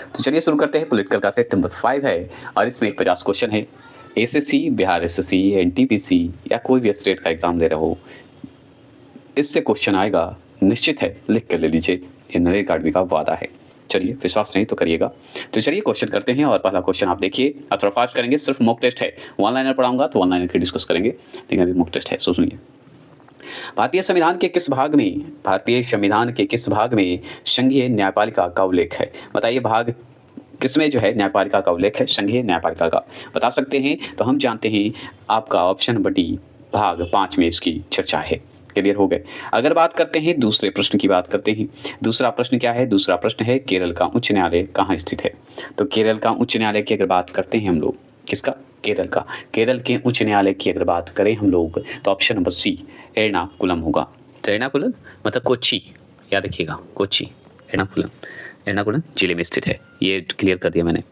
तो चलिए शुरू करते हैं। पॉलिटिकल का सेट नंबर 5 है और इसमें 50 क्वेश्चन है। एसएससी, बिहार एसएससी, एनटीपीसी या कोई भी स्टेट का एग्जाम दे रहे हो, इससे क्वेश्चन आएगा, निश्चित है, लिख कर ले लीजिए, ये नरेगा अकाडमी का वादा है। चलिए, विश्वास नहीं तो करिएगा। तो चलिए क्वेश्चन करते हैं और पहला क्वेश्चन आप देखिए। आप थोड़ा फास्ट करेंगे, सिर्फ मॉक टेस्ट है। वन लाइनर पढ़ाऊंगा तो वन लाइनर की डिस्कस करेंगे, लेकिन अभी मॉक टेस्ट है, सो सुनिए। भारतीय संविधान के किस भाग में संघीय न्यायपालिका का उल्लेख है? बताइए, भाग किसमें जो है न्यायपालिका का उल्लेख है? संघीय न्यायपालिका का बता सकते हैं तो हम जानते हैं आपका ऑप्शन बटी भाग 5 में इसकी चर्चा है। क्लियर हो गए। अगर बात करते हैं दूसरे प्रश्न की, बात करते हैं। दूसरा प्रश्न क्या है? दूसरा प्रश्न है केरल का उच्च न्यायालय कहाँ स्थित है? तो केरल का उच्च न्यायालय की अगर बात करते हैं हम लोग, किसका? केरल का। केरल के उच्च न्यायालय की अगर बात करें हम लोग तो ऑप्शन नंबर सी एर्नाकुलम होगा। तो एर्नाकुलम मतलब कोच्चि, याद रखिएगा, कोच्चि, एर्नाकुलम जिले में स्थित है। ये क्लियर कर दिया मैंने।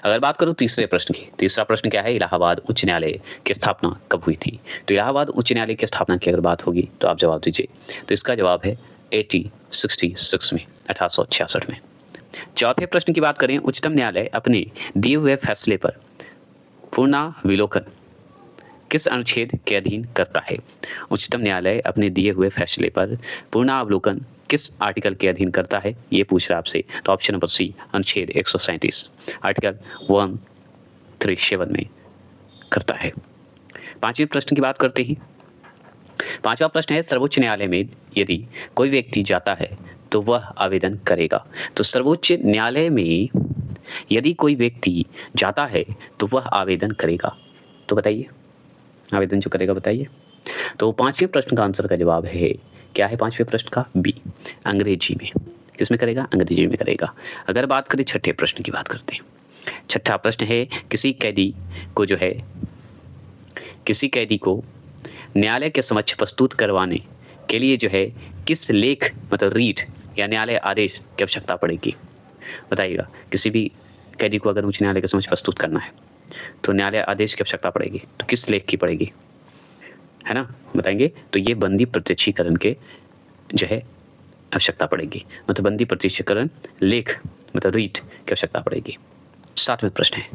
अगर बात करूँ तीसरे प्रश्न की, तीसरा प्रश्न क्या है? इलाहाबाद उच्च न्यायालय की स्थापना कब हुई थी? तो इलाहाबाद उच्च न्यायालय की स्थापना की अगर बात होगी तो आप जवाब दीजिए। तो इसका जवाब है 1866 में, 1866 में। चौथे प्रश्न की बात करें, उच्चतम न्यायालय अपने दिए हुए फैसले पर पुनरावलोकन किस अनुच्छेद के अधीन करता है? उच्चतम न्यायालय अपने दिए हुए फैसले पर पुनरावलोकन किस आर्टिकल के अधीन करता है, ये पूछ रहा है आपसे। तो ऑप्शन नंबर सी अनुच्छेद 137 आर्टिकल 137 में करता है। पांचवें प्रश्न की बात करते हैं। पांचवा प्रश्न है, सर्वोच्च न्यायालय में यदि कोई व्यक्ति जाता है तो वह आवेदन करेगा। तो सर्वोच्च न्यायालय में यदि कोई व्यक्ति जाता है तो वह आवेदन करेगा। तो बताइए, आवेदन जो करेगा बताइए। तो पांचवें प्रश्न का आंसर का जवाब है, क्या है पांचवें प्रश्न का? बी, अंग्रेजी में। किस में करेगा? अंग्रेजी में करेगा। अगर बात करें छठे प्रश्न की, बात करते हैं। छठा प्रश्न है, किसी कैदी को न्यायालय के समक्ष प्रस्तुत करवाने के लिए जो है किस लेख मतलब रीट या न्यायालय आदेश की आवश्यकता पड़ेगी? बताइएगा, किसी भी कैदी को अगर उच्च न्यायालय के समक्ष प्रस्तुत करना है तो न्यायालय आदेश की आवश्यकता पड़ेगी। तो किस लेख की पड़ेगी, है ना, बताएंगे। तो ये बंदी प्रत्यक्षीकरण के जो है आवश्यकता पड़ेगी, मतलब बंदी प्रत्यक्षीकरण लेख मतलब रीट की आवश्यकता पड़ेगी। सातवें प्रश्न है,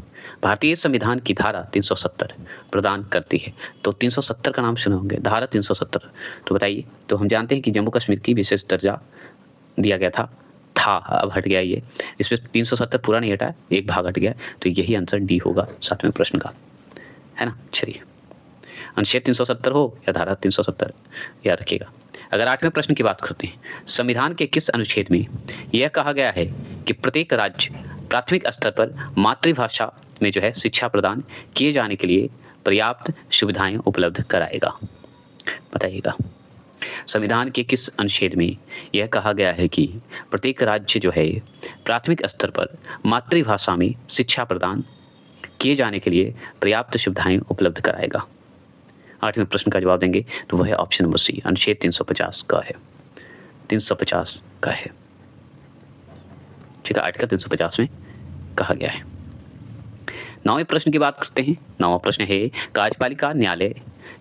भारतीय संविधान की धारा 370 प्रदान करती है। तो 370 का नाम सुने होंगे, धारा 370। तो बताइए। तो हम जानते हैं कि जम्मू कश्मीर की विशेष दर्जा दिया गया था, अब हट गया ये। इसमें 370 पूरा नहीं हटा, एक भाग हट गया। तो यही आंसर डी होगा सातवें प्रश्न का, है ना। चलिए, अनुच्छेद 370 हो या धारा 370, याद रखिएगा। अगर आठवें प्रश्न की बात करते हैं, संविधान के किस अनुच्छेद में यह कहा गया है कि प्रत्येक राज्य प्राथमिक स्तर पर मातृभाषा में जो है शिक्षा प्रदान किए जाने के लिए पर्याप्त सुविधाएं उपलब्ध कराएगा? बताइएगा, संविधान के किस अनुच्छेद में यह कहा गया है कि प्रत्येक राज्य जो है प्राथमिक स्तर पर मातृभाषा में शिक्षा प्रदान किए जाने के लिए पर्याप्त सुविधाएं उपलब्ध कराएगा? आठवें प्रश्न का जवाब देंगे तो वह है ऑप्शन नंबर सी, अनुच्छेद 350 का है, 350 का है। ठीक है, आर्टिकल 350 में कहा गया है। नौवें प्रश्न की बात करते हैं। नौवां प्रश्न है, कार्यपालिका न्यायालय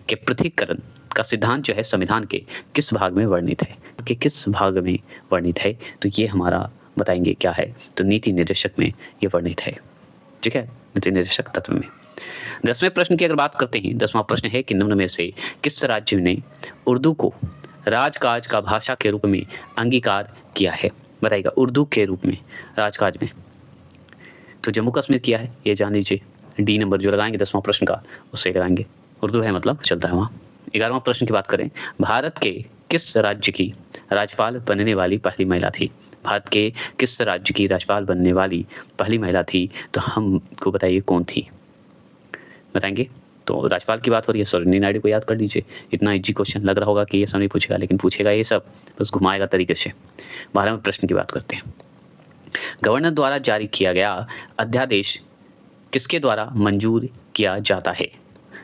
के पृथकीकरण का सिद्धांत जो है संविधान के किस भाग में वर्णित है? कि किस भाग में वर्णित है? तो ये हमारा बताएंगे क्या है, तो नीति निर्देशक में ये वर्णित है। ठीक है, नीति निर्देशक तत्व में। 10वें प्रश्न की अगर बात करते हैं, 10वां प्रश्न है कि निम्न में से किस राज्य ने उर्दू को राजकाज का भाषा के रूप में अंगीकार किया है? बताइएगा, उर्दू के रूप में राजकाज में। तो जम्मू कश्मीर किया है, ये जान लीजिए। डी नंबर जो लगाएंगे 10वां प्रश्न का उससे लगाएंगे, उर्दू है मतलब चलता है वहाँ। 11वां प्रश्न की बात करें, भारत के किस राज्य की राज्यपाल बनने वाली पहली महिला थी? भारत के किस राज्य की राज्यपाल बनने वाली पहली महिला थी? तो हमको बताइए कौन थी, बताएंगे। तो राज्यपाल की बात हो रही है, सरोजिनी नायडू को याद कर लीजिए। इतना इजी क्वेश्चन लग रहा होगा कि ये सब नहीं पूछेगा, लेकिन पूछेगा ये सब, बस घुमाएगा तरीके से। 12वें प्रश्न की बात करते हैं, गवर्नर द्वारा जारी किया गया अध्यादेश किसके द्वारा मंजूर किया जाता है?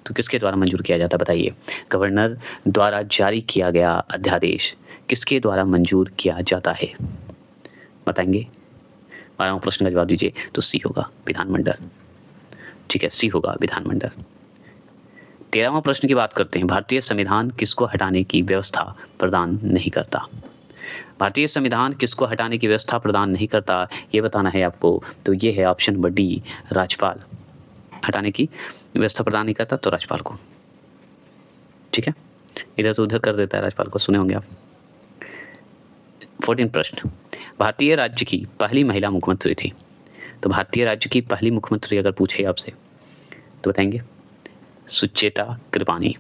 तो किसके द्वारा मंजूर किया जाता है बताइए। गवर्नर द्वारा जारी किया गया अध्यादेश किसके द्वारा मंजूर किया जाता है, बताएंगे। 12वां प्रश्न का जवाब दीजिए। तो सी होगा, विधानमंडल। ठीक है, सी होगा, विधानमंडल। 13वां प्रश्न की बात करते हैं, भारतीय संविधान किसको हटाने की व्यवस्था प्रदान नहीं करता? भारतीय संविधान किसको हटाने की व्यवस्था प्रदान नहीं करता, ये बताना है आपको। तो ये है ऑप्शन नंबर डी, राज्यपाल। हटाने की व्यवस्था प्रदान नहीं करता तो राज्यपाल को। ठीक है, इधर से उधर कर देता है राज्यपाल को, सुने होंगे आप। 14 प्रश्न, भारतीय राज्य की पहली महिला मुख्यमंत्री थी। तो भारतीय राज्य की पहली मुख्यमंत्री अगर पूछे आपसे तो बताएंगे सुचेता कृपलानी।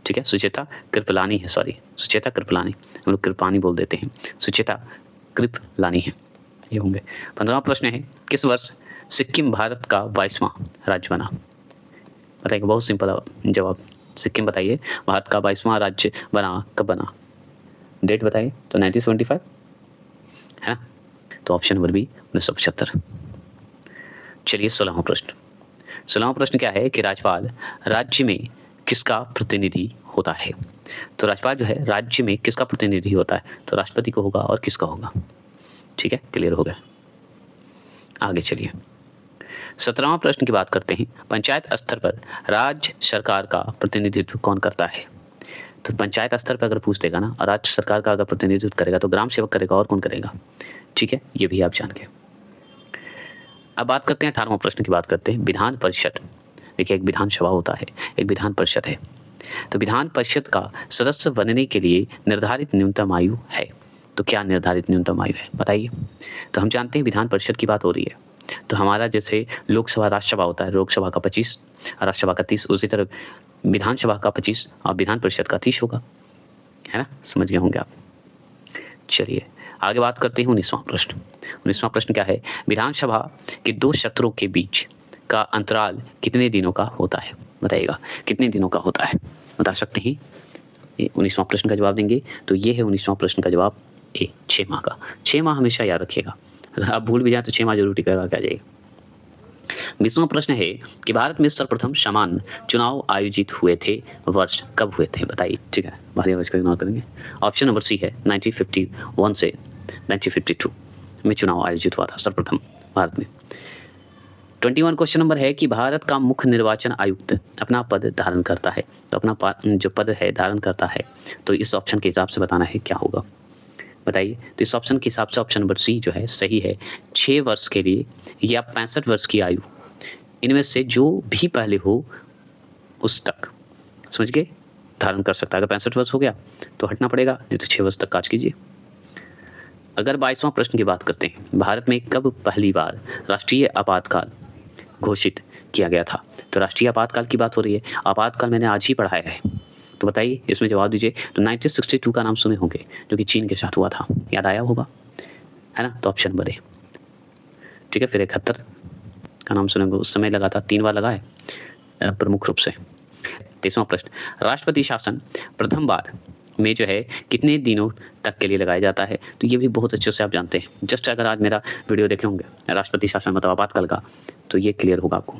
ठीक है, सुचेता कृपलानी है, सॉरी सुचेता कृपलानी, हम लोग कृपलानी बोल देते हैं, सुचेता कृपलानी है ये होंगे। 15वां प्रश्न है, किस वर्ष सिक्किम भारत का 22वां राज्य बना। बताइए, बहुत सिंपल जवाब, सिक्किम बताइए भारत का 22वां राज्य बना, कब बना, डेट बताइए। तो 1975 है ना, तो ऑप्शन नंबर बी 1975। चलिए 16वां प्रश्न। 16वां प्रश्न क्या है कि राज्यपाल राज्य में किसका प्रतिनिधि होता है। तो राज्यपाल जो है राज्य में किसका प्रतिनिधि होता है, तो राष्ट्रपति को होगा और किसका होगा। ठीक है, क्लियर हो गया। आगे चलिए 17वां प्रश्न की बात करते हैं, पंचायत स्तर पर राज्य सरकार का प्रतिनिधित्व कौन करता है। तो पंचायत स्तर पर अगर पूछ देगा ना, और राज्य सरकार का अगर प्रतिनिधित्व करेगा तो ग्राम सेवक करेगा, और कौन करेगा। ठीक है, ये भी आप जान गए। अब बात करते हैं 18वां प्रश्न की बात करते हैं, विधान परिषद। देखिए, एक विधानसभा होता है, एक विधान परिषद है। तो विधान परिषद का सदस्य बनने के लिए निर्धारित न्यूनतम आयु है। तो क्या निर्धारित न्यूनतम आयु है बताइए। तो हम जानते हैं विधान परिषद की बात हो रही है, तो हमारा जैसे लोकसभा राज्यसभा होता है, लोकसभा का 25, राज्यसभा का 30, उसी तरह विधानसभा का 25 और विधान परिषद का 30 होगा, है ना, समझ गए होंगे आप। चलिए आगे बात करते हैं 19वां प्रश्न। 19वां प्रश्न क्या है, विधानसभा के 2 सत्रों के बीच का अंतराल कितने दिनों का होता है। बताइएगा कितने दिनों का होता है, बता सकते हैं। ये 19वां प्रश्न का जवाब देंगे, तो ये है 19वां प्रश्न का जवाब ए, 6 माह का। 6 माह हमेशा याद रखिएगा, अगर आप भूल भी जाए तो 6 माह जरूर टिका के आ जाएगा। 20वां प्रश्न है कि भारत में सर्वप्रथम समान चुनाव आयोजित हुए थे, वर्ष कब हुए थे बताइए। ठीक है, भारी आवाज का इग्नोर करेंगे। ऑप्शन नंबर सी है 1951 से 1952 में चुनाव आयोजित हुआ था सर्वप्रथम भारत में। 21 क्वेश्चन नंबर है कि भारत का मुख्य निर्वाचन आयुक्त अपना पद धारण करता है। तो अपना जो पद है धारण करता है, तो इस ऑप्शन के हिसाब से बताना है क्या होगा बताइए। तो इस ऑप्शन के हिसाब से ऑप्शन नंबर सी जो है सही है। 6 वर्ष के लिए या 65 वर्ष की आयु, इनमें से जो भी पहले हो उस तक, समझ गए, धारण कर सकता है। अगर 65 वर्ष हो गया तो हटना पड़ेगा, नहीं तो 6 वर्ष तक काज कीजिए। अगर 22वां प्रश्न की बात करते हैं, भारत में कब पहली बार राष्ट्रीय आपातकाल घोषित किया गया था। तो राष्ट्रीय आपातकाल की बात हो रही है, आपातकाल मैंने आज ही पढ़ाया है, तो बताइए इसमें जवाब दीजिए। तो 1962 का नाम सुने होंगे, जो कि चीन के साथ हुआ था, याद आया होगा, है ना, तो ऑप्शन नंबर ए। ठीक है, फिर 71 का नाम सुनेंगे, उस समय लगा था, 3 बार लगा है प्रमुख रूप से। 23वां प्रश्न, राष्ट्रपति शासन प्रथम बार में जो है कितने दिनों तक के लिए लगाया जाता है। तो ये भी बहुत अच्छे से आप जानते हैं, जस्ट अगर आज मेरा वीडियो देखे होंगे राष्ट्रपति शासन मतलब आपातकाल का, तो ये क्लियर होगा आपको।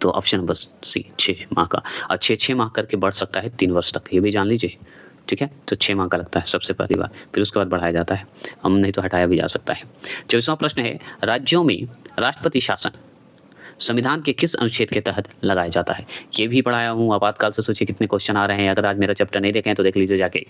तो ऑप्शन नंबर सी 6 माह का, और 6 माह करके बढ़ सकता है 3 वर्ष तक, ये भी जान लीजिए। ठीक है, तो 6 माह का लगता है सबसे पहली बार, फिर उसके बाद बढ़ाया जाता है, हम नहीं तो हटाया भी जा सकता है। 24वां प्रश्न है, राज्यों में राष्ट्रपति शासन संविधान के किस अनुच्छेद के तहत लगाया जाता है। ये भी पढ़ाया हूँ, आपातकाल से सोचिए कितने क्वेश्चन आ रहे हैं, अगर आज मेरा चैप्टर नहीं देखें तो देख लीजिए जाके।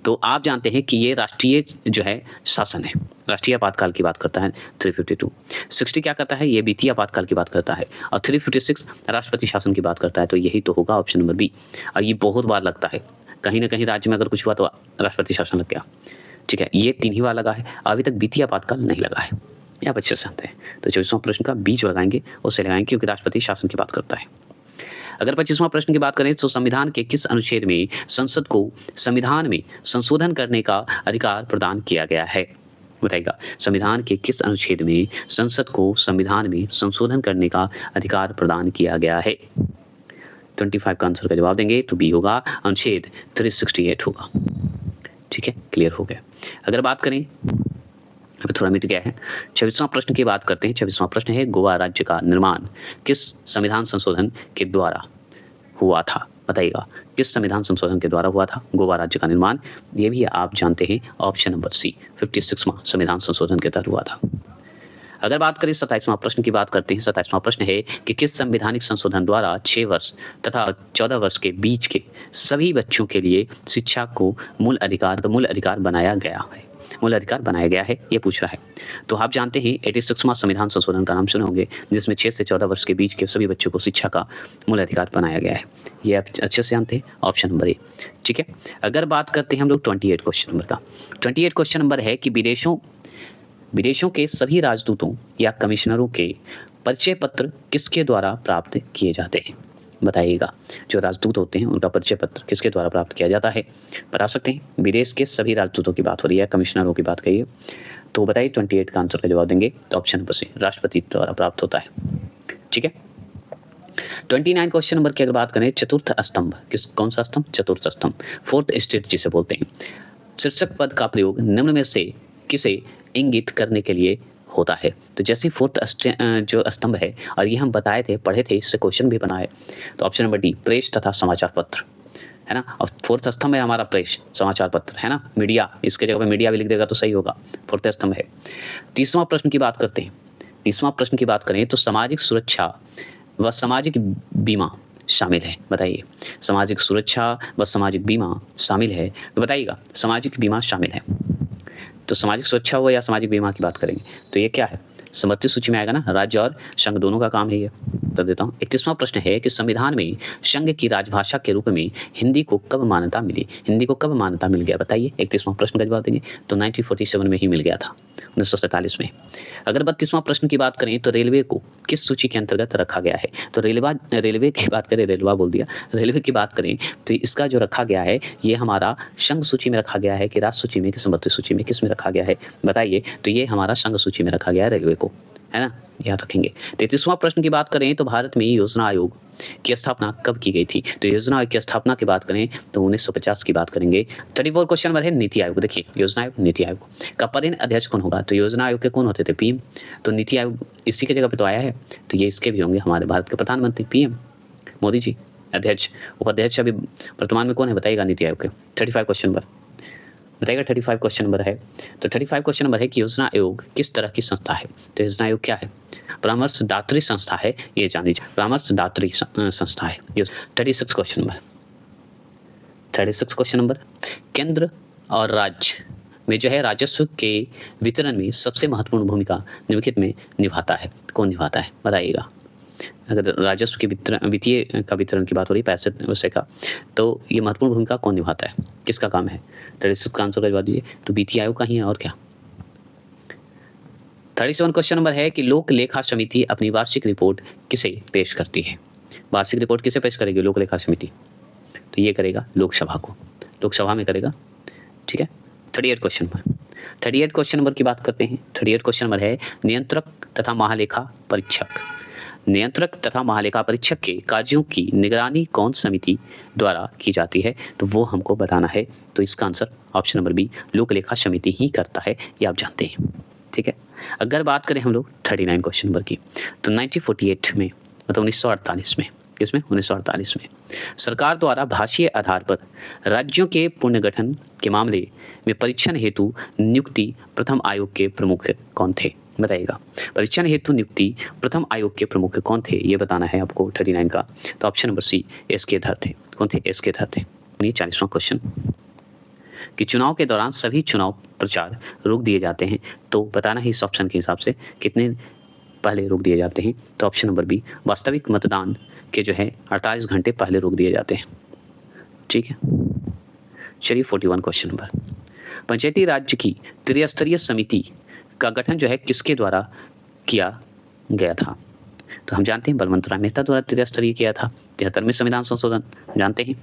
तो आप जानते हैं कि ये राष्ट्रीय जो है शासन है, राष्ट्रीय आपातकाल की बात करता है 352। 60 क्या करता है, ये वित्तीय आपातकाल की बात करता है, और 356 राष्ट्रपति शासन की बात करता है। तो यही तो होगा ऑप्शन नंबर बी। और ये बहुत बार लगता है, कहीं ना कहीं राज्य में अगर कुछ हुआ तो राष्ट्रपति शासन लग गया। ठीक है, ये 3 ही बार लगा है, अभी तक वित्तीय आपातकाल नहीं लगा है, ये आप अच्छे से जानते हैं। तो 24वां प्रश्न का बीच लगाएंगे, उससे लगाएंगे क्योंकि राष्ट्रपति शासन की बात करता है। अगर 25वां प्रश्न की बात करें तो संविधान के किस अनुच्छेद में संसद को संविधान में संशोधन करने का अधिकार प्रदान किया गया है। बताइएगा, संविधान के किस अनुच्छेद में संसद को संविधान में संशोधन करने का अधिकार प्रदान किया गया है। 25 का आंसर का जवाब देंगे तो बी होगा, अनुच्छेद 368 होगा। ठीक है, क्लियर हो गया। अगर बात करें, अभी थोड़ा मिट गया है, 26वां प्रश्न की बात करते हैं। 26वां प्रश्न है, गोवा राज्य का निर्माण किस संविधान संशोधन के द्वारा हुआ था। बताइएगा, किस संविधान संशोधन के द्वारा हुआ था गोवा राज्य का निर्माण। ये भी आप जानते हैं, ऑप्शन नंबर सी 56वां संविधान संशोधन के तहत हुआ था। अगर बात करें 27वां प्रश्न की बात करते हैं। 27वां प्रश्न है कि किस संवैधानिक संशोधन द्वारा 6 वर्ष तथा 14 वर्ष के बीच के सभी बच्चों के लिए शिक्षा को मूल अधिकार बनाया गया है। मूल अधिकार बनाया गया है, ये पूछ रहा है। तो आप जानते हैं 86वां संविधान संशोधन का नाम सुने होंगे, जिसमें 6 से 14 वर्ष के बीच के सभी बच्चों को शिक्षा का मूल अधिकार बनाया गया है। ये आप अच्छे से जानते हैं, ऑप्शन नंबर ए। ठीक है, अगर बात करते हैं हम लोग 28 क्वेश्चन नंबर का। 28 क्वेश्चन नंबर है कि विदेशों के सभी राजदूतों या कमिश्नरों के परिचय पत्र किसके द्वारा प्राप्त किए जाते हैं? बताइएगा, जो राजदूत होते हैं उनका परिचय पत्र किसके द्वारा प्राप्त किया जाता है? बता सकते हैं। विदेश के सभी राजदूतों की बात हो रही है, कमिश्नरों की बात करिए, तो बताइए 28 का आंसर का जवाब देंगे तो ऑप्शन नंबर सी, राष्ट्रपति द्वारा प्राप्त होता है। ठीक है, 29 क्वेश्चन नंबर की अगर बात करें, चतुर्थ स्तंभ कौन सा स्तंभ? चतुर्थ स्तंभ, फोर्थ स्टेट जिसे बोलते हैं। शीर्षक पद का प्रयोग निम्न में से किसे इंगित करने के लिए होता है? तो जैसे फोर्थ जो स्तंभ है, और ये हम बताए थे, पढ़े थे, इससे क्वेश्चन भी बनाए, तो ऑप्शन नंबर डी, प्रेस तथा समाचार पत्र, है ना। और फोर्थ स्तंभ है हमारा प्रेस, समाचार पत्र, है ना। मीडिया, इसके जगह पे मीडिया भी लिख देगा तो सही होगा, फोर्थ स्तंभ है। 30वां प्रश्न की बात करते हैं। 30वां प्रश्न की बात करें तो सामाजिक सुरक्षा व सामाजिक बीमा शामिल है। बताइए, सामाजिक सुरक्षा व सामाजिक बीमा शामिल है, तो बताइएगा सामाजिक बीमा शामिल है। तो सामाजिक सुरक्षा हो या सामाजिक बीमा की बात करेंगे तो ये क्या है? समवर्ती सूची में आएगा ना, राज्य और संघ दोनों का काम है ये। कर देता हूँ। 31वां प्रश्न है कि संविधान में संघ की राजभाषा के रूप में हिंदी को कब मान्यता मिली? हिंदी को कब मान्यता मिल गया बताइए। 31वां प्रश्न का जवाब देंगे तो 1947 में ही मिल गया था, 1947 में। अगर 32वां प्रश्न की बात करें तो रेलवे को किस सूची के अंतर्गत रखा गया है? तो रेलवे की बात करें, रेलवा बोल दिया, रेलवे की बात करें तो इसका जो रखा गया है ये हमारा संघ सूची में रखा गया है कि राष्ट्र सूची में कि समवर्ती सूची में, किस में रखा गया है बताइए। तो ये हमारा संघ सूची में रखा गया है रेलवे को, है ना, याद रखेंगे। 33वां प्रश्न की बात करें तो भारत में योजना आयोग की स्थापना कब की गई थी? तो योजना आयोग की स्थापना की बात करें तो 1950 की बात करेंगे। 34 क्वेश्चन नंबर है नीति आयोग। देखिए, योजना आयोग, नीति आयोग का पदेन अध्यक्ष कौन होगा? तो योजना आयोग के कौन होते थे? पीएम। तो नीति आयोग इसी के जगह पे तो आया है, तो ये इसके भी होंगे, हमारे भारत के प्रधानमंत्री पीएम मोदी जी। अध्यक्ष, उपाध्यक्ष अभी वर्तमान में कौन है बताइएगा नीति आयोग के? 35 क्वेश्चन नंबर बताइएगा। 35 क्वेश्चन नंबर है, तो 35 क्वेश्चन नंबर है कि योजना आयोग किस तरह की संस्था है? तो योजना आयोग क्या है? परामर्शदात्री संस्था है, ये जान लीजिए, परामर्शदात्री संस्था है। 36 क्वेश्चन नंबर, 36 क्वेश्चन नंबर, केंद्र और राज्य में जो है राजस्व के वितरण में सबसे महत्वपूर्ण भूमिका निम्नलिखित में निभाता है, कौन निभाता है बताइएगा। अगर राजस्व के वित्तीय का वितरण की बात हो रही है, पैसे वैसे का, तो ये महत्वपूर्ण भूमिका कौन निभाता है, किसका काम है? 36 का आंसर का जवाब दीजिए, तो वित्तीय आयोग का ही है, और क्या। 37 क्वेश्चन नंबर है कि लोक लेखा समिति अपनी वार्षिक रिपोर्ट किसे पेश करती है? वार्षिक रिपोर्ट किसे पेश करेगी लोक लेखा समिति? तो ये करेगा लोकसभा को, लोकसभा में करेगा। ठीक है, 38 क्वेश्चन नंबर, 38 क्वेश्चन नंबर की बात करते हैं। 38 क्वेश्चन नंबर है नियंत्रक तथा महालेखा परीक्षक, नियंत्रक तथा महालेखा परीक्षक के कार्यों की निगरानी कौन समिति द्वारा की जाती है? तो वो हमको बताना है। तो इसका आंसर ऑप्शन नंबर बी, लोक लेखा समिति ही करता है, ये आप जानते हैं। ठीक है, अगर बात करें हम लोग 39 क्वेश्चन नंबर की, तो 1948 में, मतलब 1948 में, किसमें? 1948 में सरकार द्वारा भाषीय आधार पर राज्यों के पुनर्गठन के मामले में परीक्षण हेतु नियुक्ति प्रथम आयोग के प्रमुख कौन थे? बताइएगा, परीक्षण हेतु नियुक्ति प्रथम आयोग के प्रमुख कौन थे, ये बताना है आपको 39 का। तो ऑप्शन नंबर सी, एस के धर थे। कौन थे? एस के धर थे। 40वां क्वेश्चन कि चुनाव के दौरान सभी चुनाव प्रचार रोक दिए जाते हैं, तो बताना है इस ऑप्शन के हिसाब से कितने पहले रोक दिए जाते हैं। तो ऑप्शन नंबर बी, वास्तविक मतदान के जो है 48 घंटे पहले रोक दिए जाते हैं। ठीक है, चलिए 41 क्वेश्चन नंबर, पंचायती राज्य की त्रिस्तरीय समिति का गठन जो है किसके द्वारा किया गया था? तो हम जानते हैं बलवंत राय मेहता द्वारा त्रिस्तरीय किया था। 73वें संविधान संशोधन जानते हैं।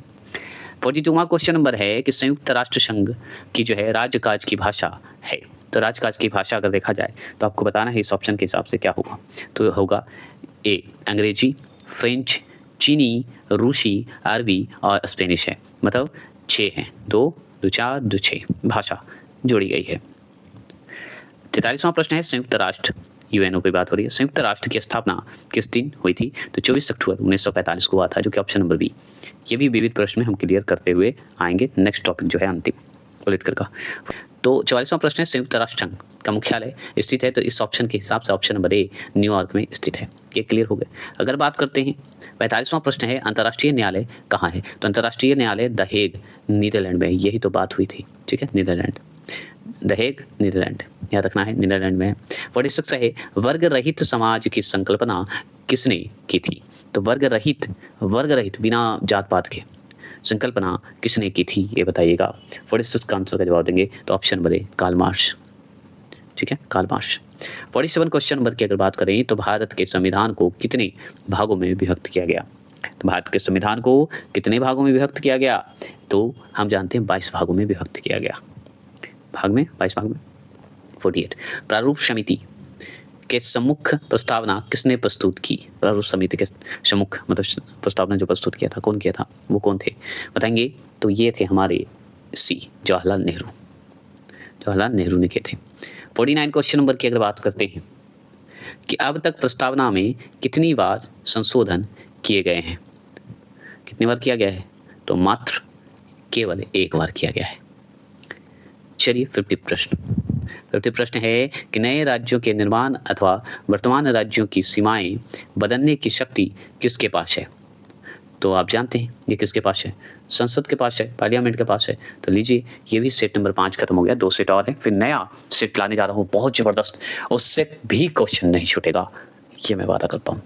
42वां क्वेश्चन नंबर है कि संयुक्त राष्ट्र संघ की जो है राज्यकाज की भाषा है। तो राज्यकाज की भाषा अगर देखा जाए तो आपको बताना है इस ऑप्शन के हिसाब से क्या होगा। तो होगा ए, अंग्रेजी, फ्रेंच, चीनी, रूसी, अरबी और स्पेनिश है, मतलब 6 हैं, 2, 2, 4, 2, 6 भाषा जोड़ी गई है। 43वां प्रश्न है संयुक्त राष्ट्र, यूएनओ की बात हो रही है, संयुक्त राष्ट्र की स्थापना किस दिन हुई थी? तो 24 अक्टूबर 1945 को हुआ था, जो कि ऑप्शन नंबर बी। ये भी विविध प्रश्न में हम क्लियर करते हुए आएंगे। नेक्स्ट टॉपिक जो है अंतिम पॉलिटिकल का। तो 44वां प्रश्न है, संयुक्त राष्ट्र संघ का मुख्यालय स्थित है, तो इस ऑप्शन के हिसाब से ऑप्शन नंबर ए न्यूयॉर्क में स्थित है। ये क्लियर हो गया। अगर बात करते हैं 45वां प्रश्न है, अंतर्राष्ट्रीय न्यायालय कहाँ है? तो अंतर्राष्ट्रीय न्यायालय द हेग नीदरलैंड में है। यही तो बात हुई थी, ठीक है, नीदरलैंड, द हेग नीदरलैंड, याद रखना है, नीदरलैंड में है। 46 है, वर्ग रहित समाज की संकल्पना किसने की थी? तो वर्ग रहित बिना जात पात के संकल्पना किसने की थी, ये बताइएगा। 46 का आंसर का जवाब देंगे तो option number A Karl Marx, ठीक है, कार्ल मार्क्स। 47 क्वेश्चन नंबर की अगर बात करें तो भारत के संविधान को कितने भागों में विभक्त किया गया? तो भारत के संविधान को कितने भागों में विभक्त किया गया? तो हम जानते हैं 22 भागों में विभक्त किया गया। 22 भाग में। 48 प्रारूप समिति के सम्मुख प्रस्तावना किसने प्रस्तुत की? प्रारूप समिति के सम्मुख मतलब प्रस्तावना जो प्रस्तुत किया था, कौन किया था, वो कौन थे बताएंगे? तो ये थे हमारे सी जवाहरलाल नेहरू ने किए थे। 49 क्वेश्चन नंबर की अगर बात करते हैं कि अब तक प्रस्तावना में कितनी बार संशोधन किए गए हैं? कितनी बार किया गया है? तो मात्र केवल एक बार किया गया है। चलिए 50 प्रश्न है कि नए राज्यों के निर्माण अथवा वर्तमान राज्यों की सीमाएं बदलने की शक्ति किसके पास है? तो आप जानते हैं ये किसके पास है? संसद के पास है, पार्लियामेंट के पास है। तो लीजिए, ये भी सेट नंबर 5 खत्म हो गया, 2 सेट और है, फिर नया सेट लाने जा रहा हूँ बहुत जबरदस्त, उससे भी क्वेश्चन नहीं छूटेगा, ये मैं वादा करता हूँ।